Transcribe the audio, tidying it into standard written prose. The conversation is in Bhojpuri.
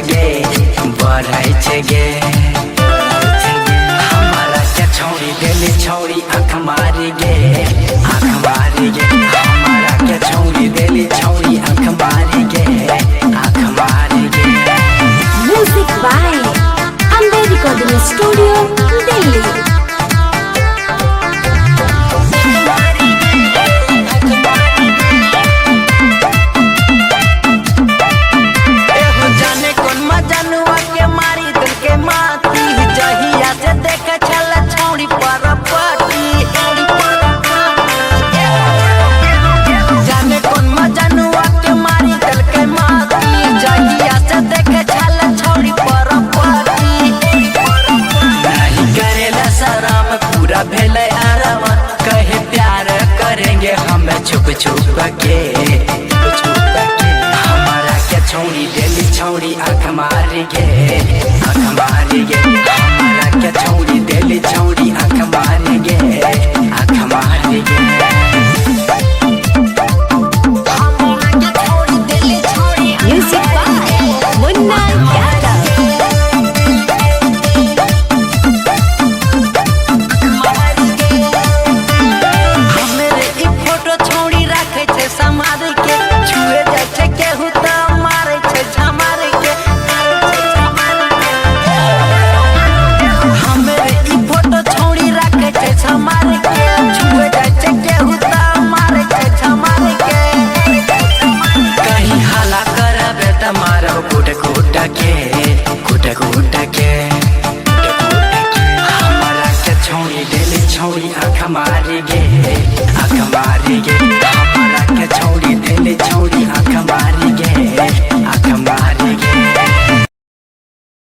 गे बढ़ै छै गे हमारा के छौड़ी दिल छौड़ी आँख मारी गे आँख मारी गे हमारा के छौड़ी दिल छौड़ी आँख मारी गे आँख मारी गे। Music by Ambe recording studio Delhi. भेले आराम कहे प्यार करेंगे हम छुप छुप के हमारा के छौड़ी दिल छौड़ी आँख मारी गे आँख मारी गे हमारा के छौड़ी दिल छौड़ी आँख मारी गे आँख मारी गे। Music by Munna Yadav. हमारा के छौड़ी दिल छौड़ी आँख मारी गे